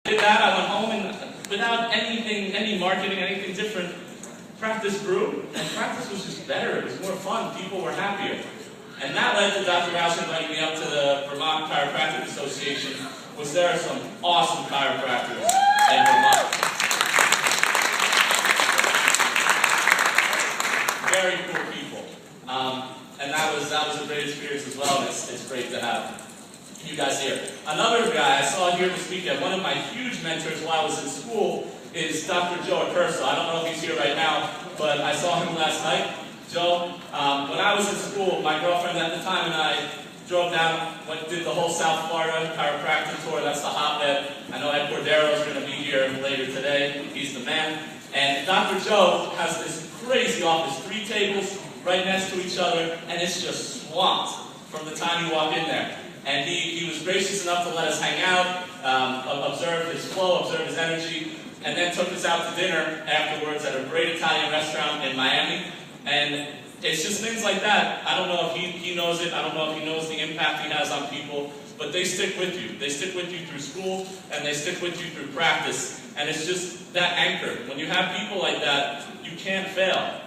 Did that, I went home and without anything, any marketing, anything different, practice grew. And practice was just better. It was more fun. People were happier. And that led to Dr. Roush inviting me up to the Vermont Chiropractic Association, which there are some awesome chiropractors in Vermont. Very cool people. And that was a great experience as well, and it's great to have you guys here. Another guy I saw here this weekend, one of my huge mentors while I was in school, is Dr. Joe Accurso. I don't know if he's here right now, but I saw him last night. Joe, when I was in school, my girlfriend at the time and I drove down, did the whole South Florida chiropractic tour. That's the hotbed. I know Ed Cordero is going to be here later today. He's the man. And Dr. Joe has this crazy office, 3 tables right next to each other, and it's just swamped from the time you walk in there. And he was gracious enough to let us hang out, observe his flow, observe his energy, and then took us out to dinner afterwards at a great Italian restaurant in Miami. And it's just things like that. I don't know if he knows it. I don't know if he knows the impact he has on people. But they stick with you. They stick with you through school, and they stick with you through practice. And it's just that anchor. When you have people like that, you can't fail.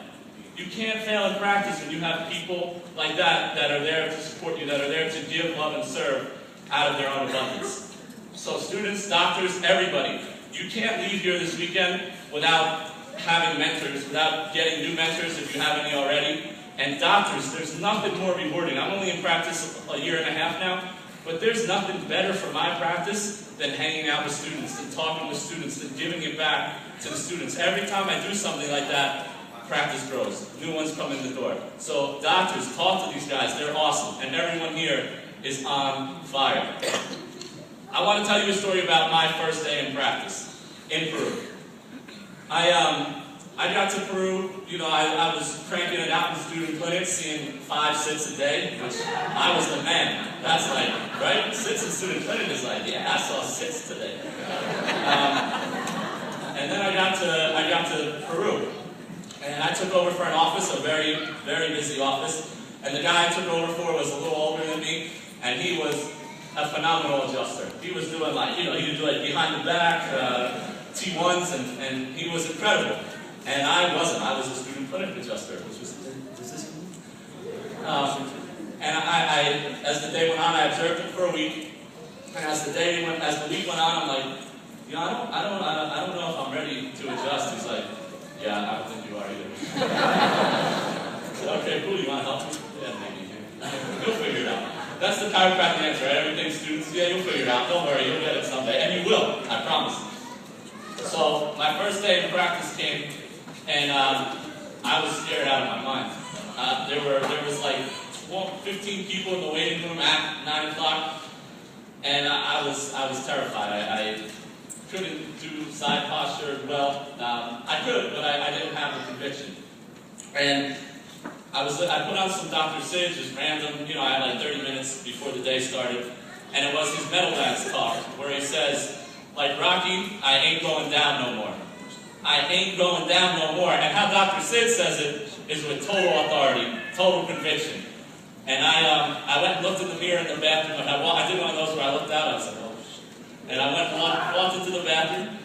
You can't fail in practice when you have people like that that are there to support you, that are there to give, love, and serve out of their own abundance. So students, doctors, everybody, you can't leave here this weekend without having mentors, without getting new mentors if you have any already. And doctors, there's nothing more rewarding. I'm only in practice a year and a half now, but there's nothing better for my practice than hanging out with students, than talking with students, than giving it back to the students. Every time I do something like that, practice grows. New ones come in the door. So doctors, talk to these guys. They're awesome. And everyone here is on fire. I want to tell you a story about my first day in practice in Peru. I got to Peru, I was cranking it out in student clinics, seeing 5 sits a day, which I was the man. That's like, right? Sits in student clinic is like, yeah, I saw 6 today. And then I got to Peru, and I took over for an office, a very, very busy office, and the guy I took over for was a little older than me, and he was a phenomenal adjuster. He was doing he would do behind the back, T1s, and he was incredible. And I wasn't. I was a student clinic adjuster, which was this. And I, as the day went on, I observed him for a week. And as the week went on, I'm like, I don't know if I'm ready to adjust. He's like, yeah, I don't think you are either. I said, okay, cool. You want to help me? Yeah, maybe. You'll figure it out. That's the chiropractic answer, right? Everything students, yeah, you'll figure it out. Don't worry, you'll get it someday, and you will. I promise. So my first day of practice came, and I was scared out of my mind. There was like 15 people in the waiting room at 9 o'clock, and I was terrified. I couldn't do side posture well. I could, but I didn't have the conviction. And I put on some Dr. Sid, just random. I had like 30 minutes before the day started, and it was his metal dance talk where he says, like Rocky, I ain't going down no more. I ain't going down no more. And how Dr. Sid says it is with total authority, total conviction. And I went and looked in the mirror in the bathroom, and I did one of those where I looked out, and I said, oh, and I went and walked into the bathroom,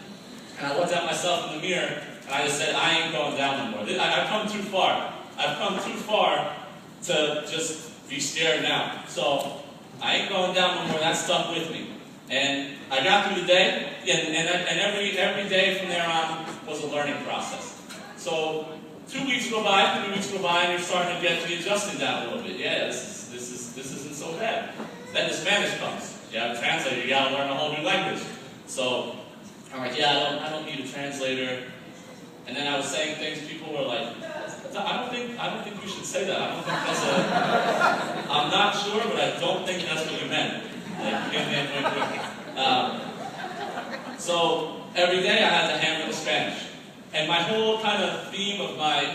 and I looked at myself in the mirror, and I just said, I ain't going down no more. I've come too far. I've come too far to just be scared now. So I ain't going down no more. That stuck with me. And I got through the day, and every day from there on was a learning process. So 2 weeks go by, 3 weeks go by, and you're starting to get the adjusting down a little bit. Yeah, this isn't so bad. Then the Spanish comes. You have a translator, you gotta learn a whole new language. So I'm like, yeah, I don't need a translator. And then I was saying things, people were like, I don't think you should say that. I don't think that's I'm not sure, but I don't think that's what you meant. So every day I had to hammer the Spanish. And my whole kind of theme of my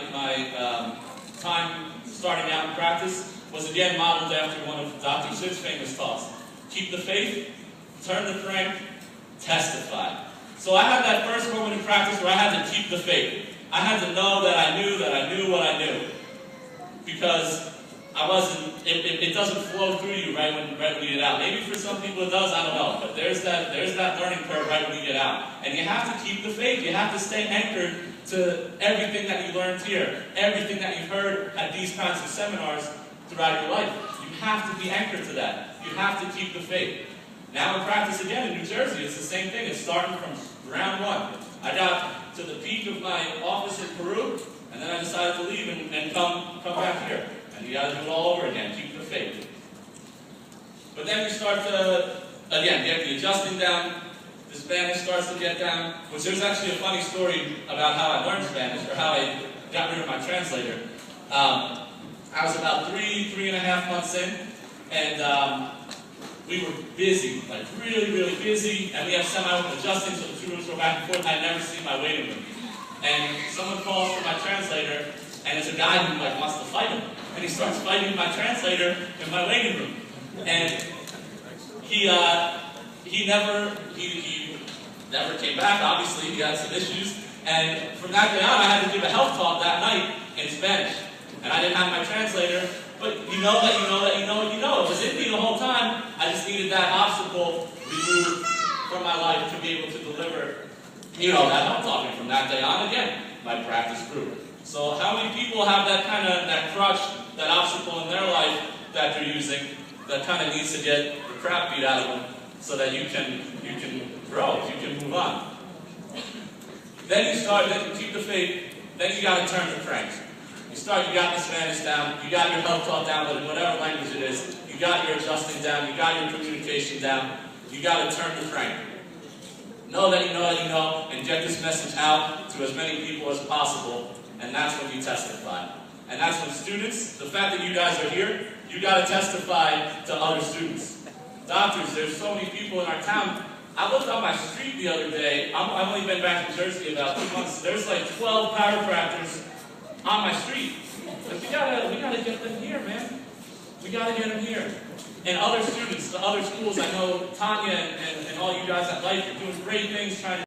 time starting out in practice was again modeled after one of Dr. Sid's famous talks. Keep the faith, turn the crank, testify. So I had that first moment in practice where I had to keep the faith. I had to know that I knew what I knew. Because it doesn't flow through you right when you get out. Maybe for some people it does, I don't know. But there's that learning curve right when you get out. And you have to keep the faith. You have to stay anchored to everything that you learned here, everything that you've heard at these kinds of seminars throughout your life. You have to be anchored to that. You have to keep the faith. Now in practice again in New Jersey, it's the same thing. It's starting from round one. I got to the peak of my office in Peru, and then I decided to leave and come back here. And you got to do it all over again. Keep the faith. But then you start to, again, get the adjusting down. The Spanish starts to get down, which there's actually a funny story about how I learned Spanish, or how I got rid of my translator. I was about 3.5 months in, and we were busy, like really, really busy, and we have semi-adjusting, so the two rooms go back and forth. I'd never seen my waiting room. And someone calls for my translator, and it's a guy who wants to fight him. And he starts fighting my translator in my waiting room. And he never came back. Obviously, he had some issues. And from that day on, I had to give a health talk that night in Spanish. And I didn't have my translator. But you know. It was in me the whole time. I just needed that obstacle removed from my life to be able to deliver, that health talk. And from that day on, again, my practice grew. So how many people have that crutch, that obstacle in their life that they're using, that kind of needs to get the crap beat out of them so that you can grow, you can move on. Then you keep the faith, then you got to turn the crank. You got the Spanish down, you got your health taught down, but in whatever language it is, you got your adjusting down, you got your communication down, you got to turn the crank. Know that you know, and get this message out to as many people as possible, and that's when you testify. And that's when students, the fact that you guys are here, you got to testify to other students. Doctors, there's so many people in our town. I looked on my street the other day. I've only been back in Jersey about 2 months. There's like 12 chiropractors on my street. But we gotta get them here, man. We gotta get them here. And other students, the other schools, I know Tanya and all you guys at Life are doing great things trying to